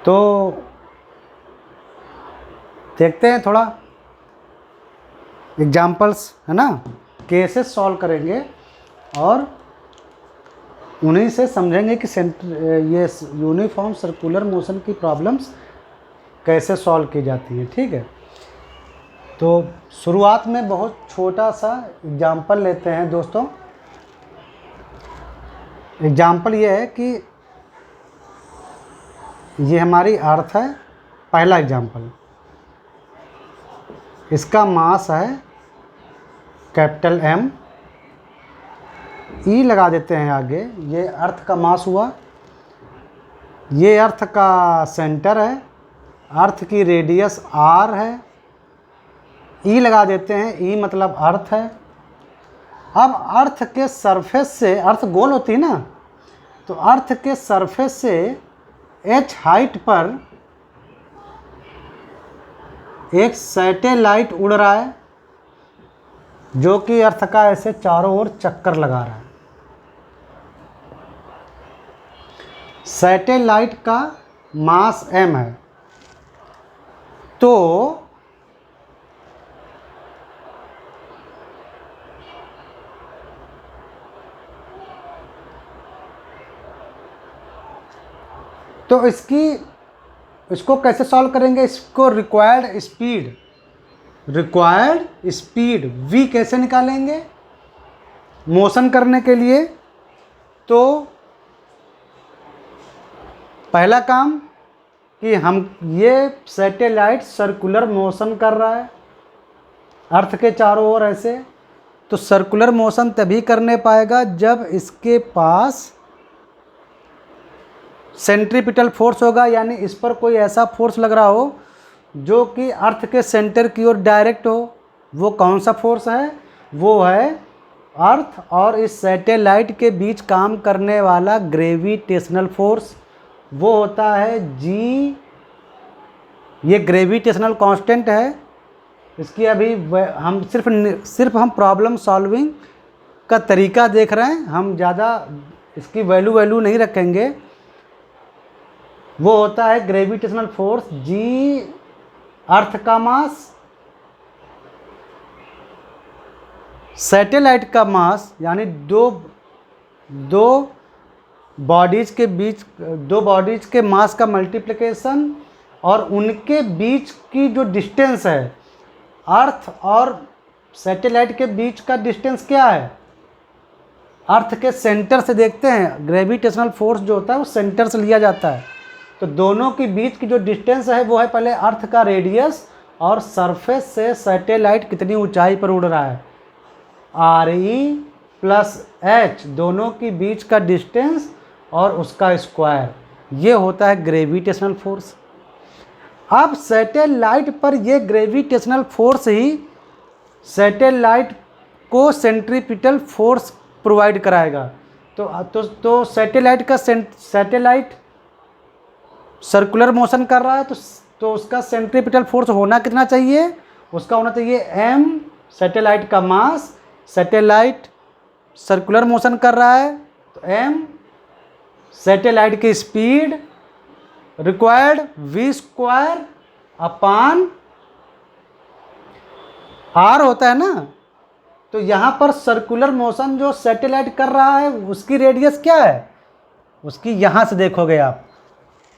तो देखते हैं थोड़ा एग्जाम्पल्स, है ना, केसेस सॉल्व करेंगे और उन्हीं से समझेंगे कि ये यूनिफॉर्म सर्कुलर मोशन की प्रॉब्लम्स कैसे सॉल्व की जाती हैं। ठीक है, तो शुरुआत में बहुत छोटा सा एग्जाम्पल लेते हैं दोस्तों। एग्जाम्पल ये है कि ये हमारी अर्थ है। पहला एग्जाम्पल, इसका मास है कैपिटल M, ई लगा देते हैं आगे, ये अर्थ का मास हुआ, ये अर्थ का सेंटर है, अर्थ की रेडियस R है, ई लगा देते हैं, ई मतलब अर्थ है। अब अर्थ के सरफेस से, अर्थ गोल होती है ना, तो अर्थ के सरफेस से h हाइट पर एक सैटेलाइट उड़ रहा है जो कि अर्थ का ऐसे चारों ओर चक्कर लगा रहा है। सैटेलाइट का मास m है, तो इसको कैसे सॉल्व करेंगे? इसको रिक्वायर्ड स्पीड v कैसे निकालेंगे मोशन करने के लिए? तो पहला काम कि हम ये सैटेलाइट सर्कुलर मोशन कर रहा है अर्थ के चारों ओर ऐसे, तो सर्कुलर मोशन तभी करने पाएगा जब इसके पास सेंट्रीपिटल फोर्स होगा, यानी इस पर कोई ऐसा फोर्स लग रहा हो जो कि अर्थ के सेंटर की ओर डायरेक्ट हो। वो कौन सा फोर्स है? वो है अर्थ और इस सैटेलाइट के बीच काम करने वाला ग्रेविटेशनल फोर्स। वो होता है जी, ये ग्रेविटेशनल कांस्टेंट है। इसकी अभी हम सिर्फ हम प्रॉब्लम सॉल्विंग का तरीका देख रहे हैं, हम ज़्यादा इसकी वैल्यू नहीं रखेंगे। वो होता है ग्रेविटेशनल फोर्स जी, अर्थ का मास, सैटेलाइट का मास, यानी दो बॉडीज़ के मास का मल्टीप्लिकेशन, और उनके बीच की जो डिस्टेंस है, अर्थ और सैटेलाइट के बीच का डिस्टेंस क्या है? अर्थ के सेंटर से देखते हैं, ग्रेविटेशनल फोर्स जो होता है वो सेंटर से लिया जाता है। तो दोनों के बीच की जो डिस्टेंस है वो है पहले अर्थ का रेडियस और सरफेस से सैटेलाइट कितनी ऊंचाई पर उड़ रहा है, RE प्लस H, दोनों के बीच का डिस्टेंस और उसका स्क्वायर, ये होता है ग्रेविटेशनल फोर्स। अब सैटेलाइट पर ये ग्रेविटेशनल फोर्स ही सैटेलाइट को सेंट्रीपिटल फोर्स प्रोवाइड कराएगा। तो सैटेलाइट सर्कुलर मोशन कर रहा है, तो उसका सेंट्रीपिटल फोर्स होना कितना चाहिए? उसका होना चाहिए m, सैटेलाइट का मास, सैटेलाइट सर्कुलर मोशन कर रहा है तो m, सैटेलाइट की स्पीड रिक्वायर्ड v² अपान r होता है ना। तो यहाँ पर सर्कुलर मोशन जो सैटेलाइट कर रहा है उसकी रेडियस क्या है? उसकी यहाँ से देखोगे आप,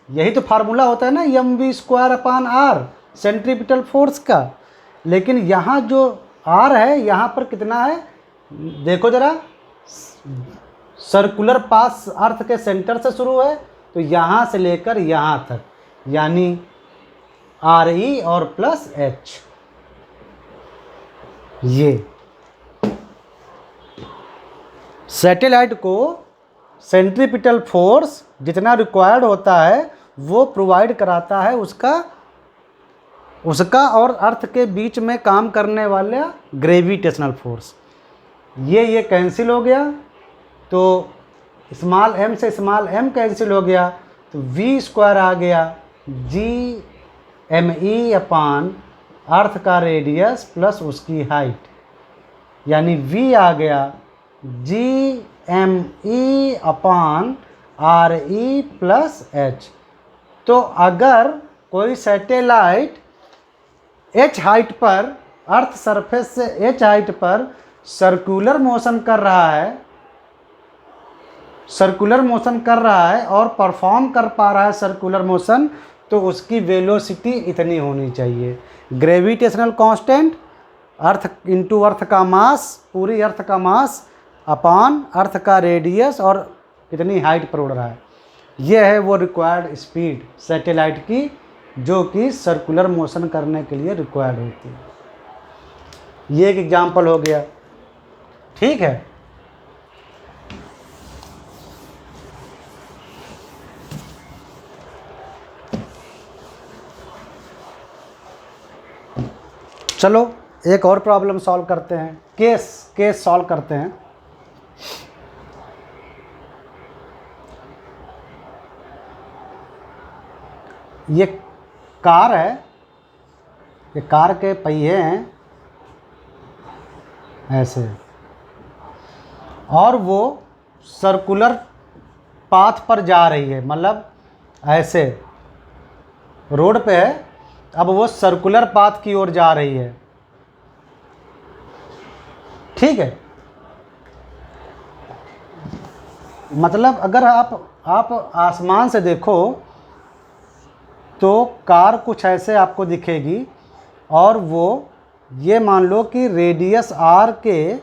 यही तो फार्मूला होता है ना mv² अपान r, सेंट्रीपिटल फोर्स का। लेकिन यहाँ जो r है यहाँ पर कितना है देखो ज़रा, सर्कुलर पास अर्थ के सेंटर से शुरू है तो यहाँ से लेकर यहाँ तक, यानी RE और प्लस H। ये सैटेलाइट को सेंट्रीपिटल फोर्स जितना रिक्वायर्ड होता है वो प्रोवाइड कराता है उसका और अर्थ के बीच में काम करने वाला ग्रेविटेशनल फोर्स। ये कैंसिल हो गया, तो स्मॉल m से स्मॉल m कैंसिल हो गया, तो v² आ गया GME अपान अर्थ का रेडियस प्लस उसकी हाइट, यानी v आ गया GME अपान RE प्लस H। तो अगर कोई सैटेलाइट h हाइट पर, अर्थ सरफेस से h हाइट पर सर्कुलर मोशन कर रहा है, सर्कुलर मोशन कर रहा है और परफॉर्म कर पा रहा है सर्कुलर मोशन, तो उसकी वेलोसिटी इतनी होनी चाहिए। ग्रेविटेशनल कांस्टेंट अर्थ इंटू अर्थ का मास, पूरी अर्थ का मास अपॉन अर्थ का रेडियस और इतनी हाइट पर उड़ रहा है। यह है वो रिक्वायर्ड स्पीड सैटेलाइट की, जो कि सर्कुलर मोशन करने के लिए रिक्वायर्ड होती है। ये एक एग्जाम्पल हो गया, ठीक है। चलो एक और प्रॉब्लम सॉल्व करते हैं, केस सॉल्व करते हैं। ये कार है, ये कार के पहिए हैं ऐसे, और वो सर्कुलर पाथ पर जा रही है, मतलब ऐसे रोड पे है, अब वो सर्कुलर पाथ की ओर जा रही है, ठीक है। मतलब अगर आप आसमान से देखो तो कार कुछ ऐसे आपको दिखेगी, और वो ये मान लो कि रेडियस r के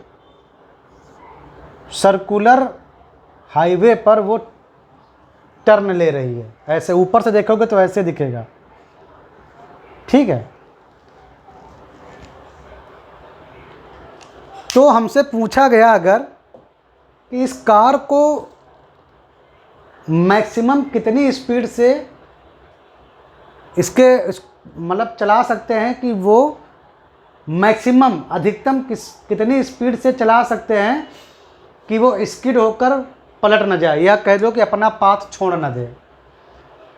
सर्कुलर हाईवे पर वो टर्न ले रही है। ऐसे ऊपर से देखोगे तो ऐसे दिखेगा, ठीक है। तो हमसे पूछा गया अगर कि इस कार को मैक्सिमम कितनी स्पीड से मतलब चला सकते हैं, कि वो मैक्सिमम अधिकतम कितनी स्पीड से चला सकते हैं कि वो स्किड होकर पलट न जाए, या कह दो कि अपना पाथ छोड़ न दे।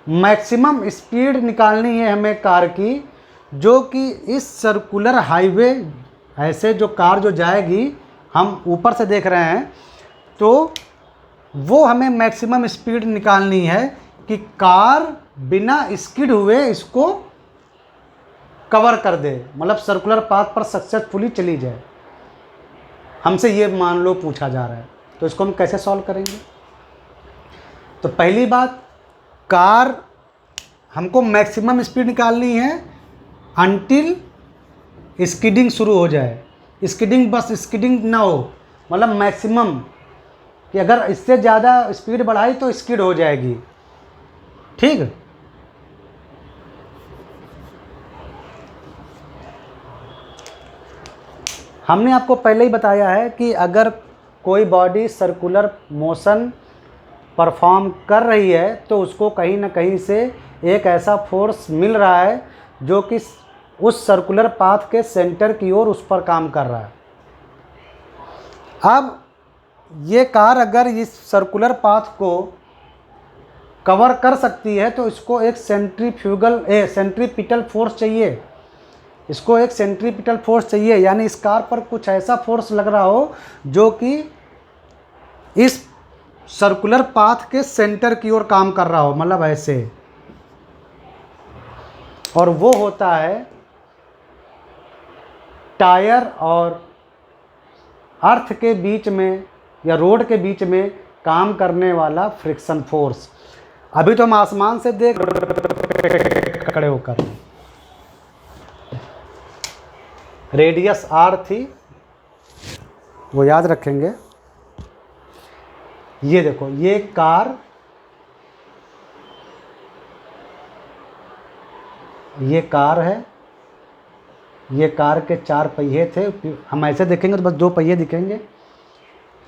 मैक्सिमम स्पीड निकालनी है हमें कार की, जो कि इस सर्कुलर हाईवे ऐसे जो कार जो जाएगी, हम ऊपर से देख रहे हैं, तो वो हमें मैक्सिमम स्पीड निकालनी है कि कार बिना स्किड हुए इसको कवर कर दे, मतलब सर्कुलर पाथ पर सक्सेसफुली चली जाए। हमसे ये मान लो पूछा जा रहा है, तो इसको हम कैसे सॉल्व करेंगे। तो पहली बात, कार हमको मैक्सिमम स्पीड निकालनी है अनटिल स्किडिंग शुरू हो जाए। स्किडिंग बस स्किडिंग ना हो, मतलब मैक्सिमम, कि अगर इससे ज़्यादा स्पीड बढ़ाई तो स्किड हो जाएगी, ठीक। हमने आपको पहले ही बताया है कि अगर कोई बॉडी सर्कुलर मोशन परफॉर्म कर रही है तो उसको कहीं ना कहीं से एक ऐसा फोर्स मिल रहा है जो कि उस सर्कुलर पाथ के सेंटर की ओर उस पर काम कर रहा है। अब ये कार अगर इस सर्कुलर पाथ को कवर कर सकती है तो इसको एक सेंट्रीपिटल फोर्स चाहिए, इसको एक सेंट्रीपिटल फोर्स चाहिए, यानी इस कार पर कुछ ऐसा फोर्स लग रहा हो जो कि इस सर्कुलर पाथ के सेंटर की ओर काम कर रहा हो, मतलब ऐसे। और वो होता है टायर और अर्थ के बीच में या रोड के बीच में काम करने वाला फ्रिक्शन फोर्स। अभी तो हम आसमान से देख खड़े होकर, रेडियस r थी, वो याद रखेंगे। ये देखो, ये कार, ये कार है, ये कार के 4 पहिए थे, हम ऐसे देखेंगे तो बस 2 पहिए दिखेंगे,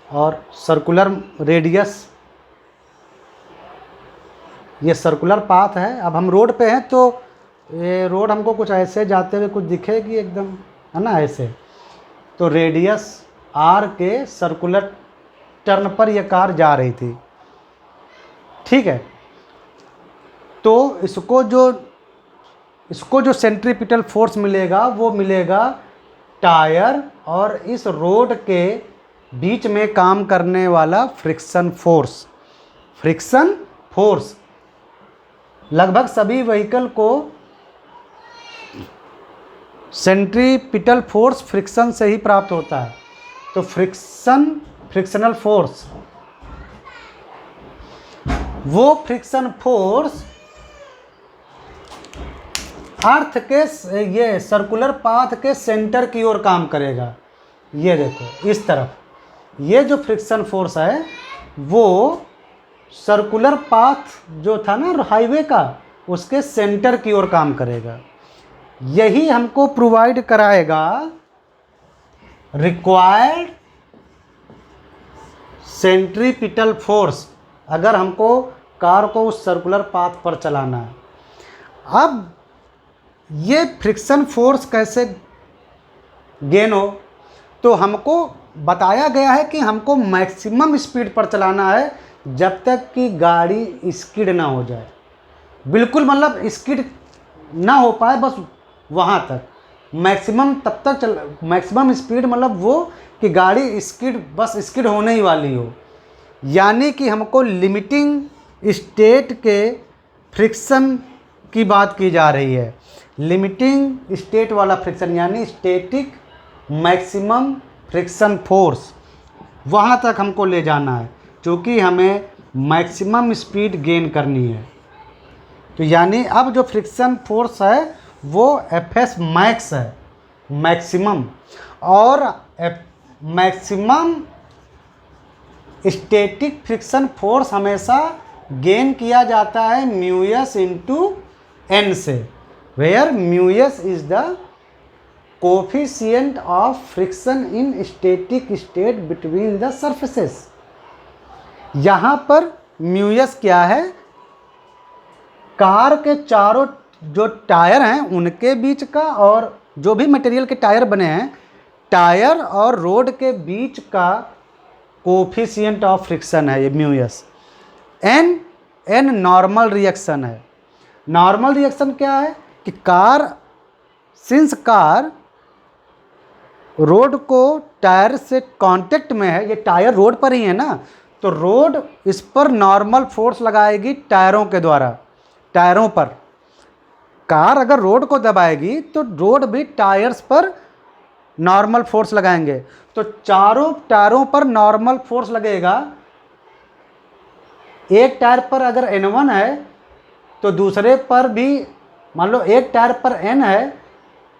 और सर्कुलर रेडियस, ये सर्कुलर पाथ है। अब हम रोड पे हैं तो ये रोड हमको कुछ ऐसे जाते हुए कुछ दिखेगी एकदम, है ना, ऐसे। तो रेडियस r के सर्कुलर टर्न पर यह कार जा रही थी, ठीक है। तो इसको जो सेंट्रीपिटल फोर्स मिलेगा वो मिलेगा टायर और इस रोड के बीच में काम करने वाला फ्रिक्शन फोर्स। लगभग सभी व्हीकल को सेंट्रीपिटल फोर्स फ्रिक्शन से ही प्राप्त होता है। तो फ्रिक्शनल फोर्स, वो फ्रिक्शन फोर्स अर्थ के ये सर्कुलर पाथ के सेंटर की ओर काम करेगा। ये देखो इस तरफ, ये जो फ्रिक्शन फोर्स है वो सर्कुलर पाथ जो था ना हाईवे का, उसके सेंटर की ओर काम करेगा। यही हमको प्रोवाइड कराएगा रिक्वायर्ड सेंट्रीपिटल फोर्स, अगर हमको कार को उस सर्कुलर पाथ पर चलाना है। अब ये फ्रिक्शन फोर्स कैसे गेन हो, तो हमको बताया गया है कि हमको मैक्सिमम स्पीड पर चलाना है जब तक कि गाड़ी स्किड ना हो जाए। बिल्कुल मतलब स्किड ना हो पाए, बस वहाँ तक मैक्सिमम तब तक मैक्सिमम स्पीड मतलब वो कि गाड़ी स्किड होने ही वाली हो। यानी कि हमको लिमिटिंग स्टेट के फ्रिक्शन की बात की जा रही है। लिमिटिंग स्टेट वाला फ्रिक्शन यानी स्टैटिक मैक्सिमम फ्रिक्शन फोर्स, वहाँ तक हमको ले जाना है, क्योंकि हमें मैक्सिमम स्पीड गेन करनी है। तो यानी अब जो फ्रिक्शन फोर्स है वो एफएस मैक्स है, मैक्सिमम, और मैक्सिमम स्टैटिक फ्रिक्शन फोर्स हमेशा गेन किया जाता है म्यूएस इंटू एन से, where mu s is the coefficient of friction in static state between the surfaces. यहाँ पर म्यूएस क्या है, कार के चारों जो टायर हैं उनके बीच का, और जो भी मटेरियल के टायर बने हैं, टायर और रोड के बीच का कोफिशिएंट ऑफ फ्रिक्शन है ये म्यूएस। एन नॉर्मल रिएक्शन है। नॉर्मल रिएक्शन क्या है कि सिंस कार रोड को टायर से कांटेक्ट में है, ये टायर रोड पर ही है ना, तो रोड इस पर नॉर्मल फोर्स लगाएगी टायरों के द्वारा, टायरों पर। कार अगर रोड को दबाएगी तो रोड भी टायर्स पर नॉर्मल फोर्स लगाएंगे। तो चारों टायरों पर नॉर्मल फोर्स लगेगा। एक टायर पर अगर N1 है तो दूसरे पर भी, मान लो एक टायर पर N है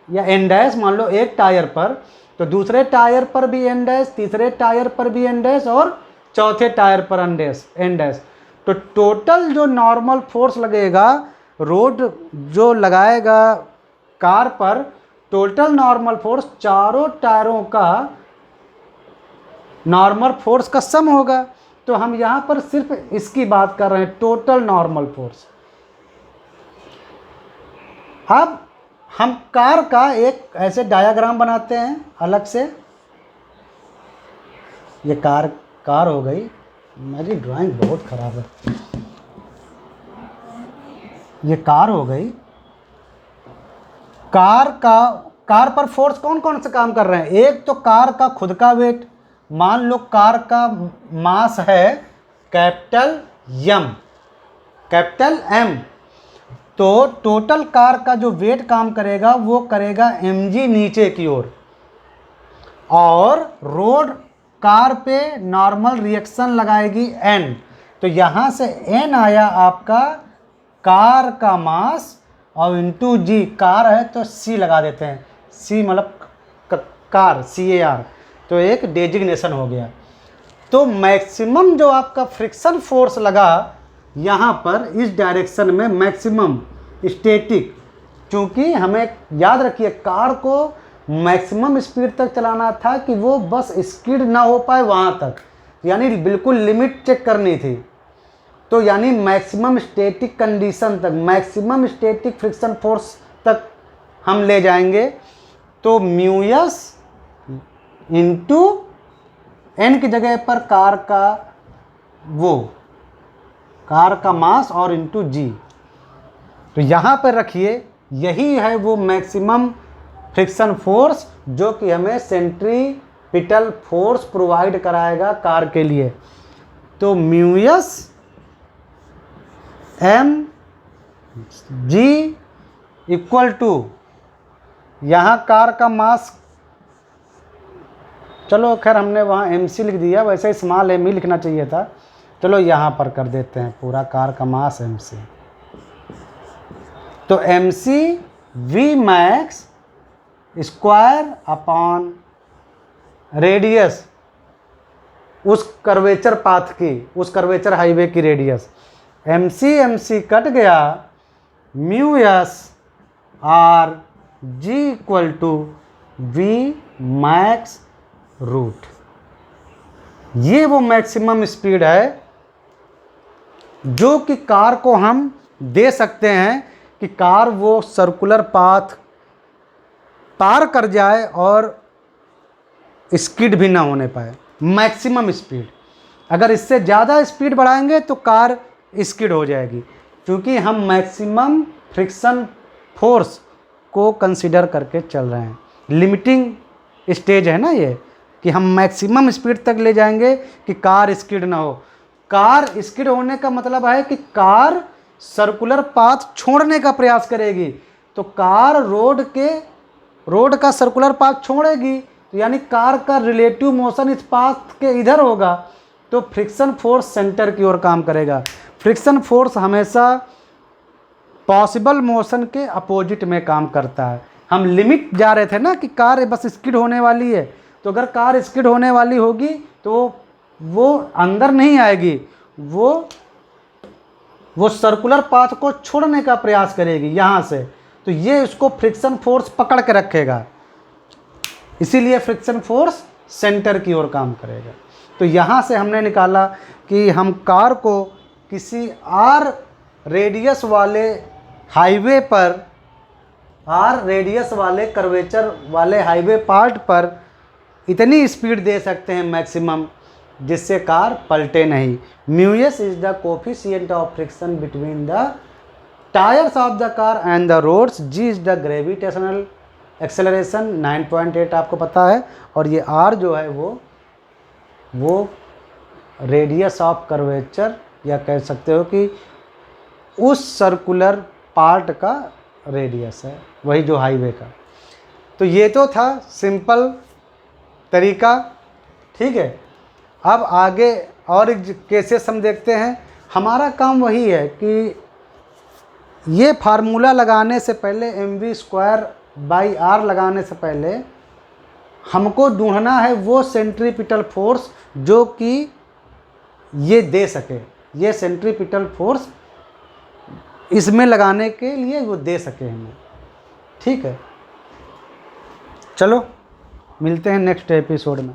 या N डैश, मान लो एक टायर पर, तो दूसरे टायर पर भी N डैश, तीसरे टायर पर भी N डैश और चौथे टायर पर N डैश। तो टोटल जो नॉर्मल फोर्स लगेगा, रोड जो लगाएगा कार पर, टोटल नॉर्मल फोर्स चारों टायरों का नॉर्मल फोर्स का सम होगा। तो हम यहाँ पर सिर्फ इसकी बात कर रहे हैं, टोटल नॉर्मल फोर्स। अब हम कार का एक ऐसे डायग्राम बनाते हैं अलग से। ये कार हो गई, मेरी ड्राइंग बहुत ख़राब है। ये कार हो गई। कार पर फोर्स कौन कौन से काम कर रहे हैं? एक तो कार का खुद का वेट, मान लो कार का मास है कैपिटल एम, तो टोटल कार का जो वेट काम करेगा वो करेगा mg नीचे की ओर, और रोड कार पे नॉर्मल रिएक्शन लगाएगी n। तो यहाँ से n आया आपका कार का मास, और इंटू जी, कार है तो c लगा देते हैं, c मतलब कार, CAR, तो एक डेजिग्नेशन हो गया। तो मैक्सिमम जो आपका फ्रिक्शन फोर्स लगा यहाँ पर इस डायरेक्शन में, मैक्सिमम स्टैटिक, क्योंकि हमें याद रखिए कार को मैक्सिमम स्पीड तक चलाना था कि वो बस स्किड ना हो पाए वहाँ तक, यानी बिल्कुल लिमिट चेक करनी थी। तो यानी मैक्सिमम स्टैटिक कंडीशन तक, मैक्सिमम स्टैटिक फ्रिक्शन फोर्स तक हम ले जाएंगे। तो म्यूएस इंटू एन की जगह पर कार का मास और इंटू जी, तो यहाँ पर रखिए, यही है वो मैक्सिमम फ्रिक्शन फोर्स जो कि हमें सेंट्रीपिटल फोर्स प्रोवाइड कराएगा कार के लिए। तो mu s M G equal to, यहाँ कार का मास, चलो खैर हमने वहाँ MC लिख दिया, वैसे स्मॉल m ही लिखना चाहिए था। चलो यहाँ पर कर देते हैं पूरा कार का मास MC। तो MC V max square upon radius उस कर्वेचर पाथ की, उस कर्वेचर हाईवे की रेडियस। MC कट गया, mu s r G equal to V max root. ये वो मैक्सिमम स्पीड है जो कि कार को हम दे सकते हैं कि कार वो सर्कुलर पाथ पार कर जाए और स्किड भी ना होने पाए। मैक्सिमम स्पीड, अगर इससे ज़्यादा स्पीड बढ़ाएंगे तो कार स्किड हो जाएगी, क्योंकि हम मैक्सिमम फ्रिक्शन फोर्स को कंसीडर करके चल रहे हैं। लिमिटिंग स्टेज है ना ये, कि हम मैक्सिमम स्पीड तक ले जाएंगे कि कार स्किड ना हो। कार स्किड होने का मतलब है कि कार सर्कुलर पाथ छोड़ने का प्रयास करेगी, तो कार रोड का सर्कुलर पाथ छोड़ेगी, तो यानी कार का रिलेटिव मोशन इस पाथ के इधर होगा, तो फ्रिक्शन फोर्स सेंटर की ओर काम करेगा। फ्रिक्शन फोर्स हमेशा पॉसिबल मोशन के अपोजिट में काम करता है। हम लिमिट जा रहे थे ना कि कार बस स्किड होने वाली है, तो अगर कार स्किड होने वाली होगी तो वो अंदर नहीं आएगी, वो सर्कुलर पाथ को छोड़ने का प्रयास करेगी यहाँ से, तो ये उसको फ्रिक्शन फोर्स पकड़ के रखेगा, इसीलिए फ्रिक्शन फोर्स सेंटर की ओर काम करेगा। तो यहाँ से हमने निकाला कि हम कार को किसी R रेडियस वाले हाईवे पर, R रेडियस वाले कर्वेचर वाले हाईवे पार्ट पर इतनी स्पीड दे सकते हैं मैक्सिमम, जिससे कार पलटे नहीं। Mu s is the coefficient of friction between the tyres of the car and the roads. G is the gravitational acceleration 9.8 आपको पता है, और ये R जो है वो रेडियस ऑफ कर्वेचर, या कह सकते हो कि उस सर्कुलर पार्ट का रेडियस है, वही जो हाईवे का। तो ये तो था सिंपल तरीका, ठीक है। अब आगे और एक केसेस हम देखते हैं। हमारा काम वही है कि ये फार्मूला लगाने से पहले mv²/r लगाने से पहले हमको ढूंढना है वो सेंट्रीपिटल फोर्स जो कि ये दे सके, ये सेंट्रीपिटल फोर्स इसमें लगाने के लिए वो दे सके हमें, ठीक है। चलो मिलते हैं नेक्स्ट एपिसोड में।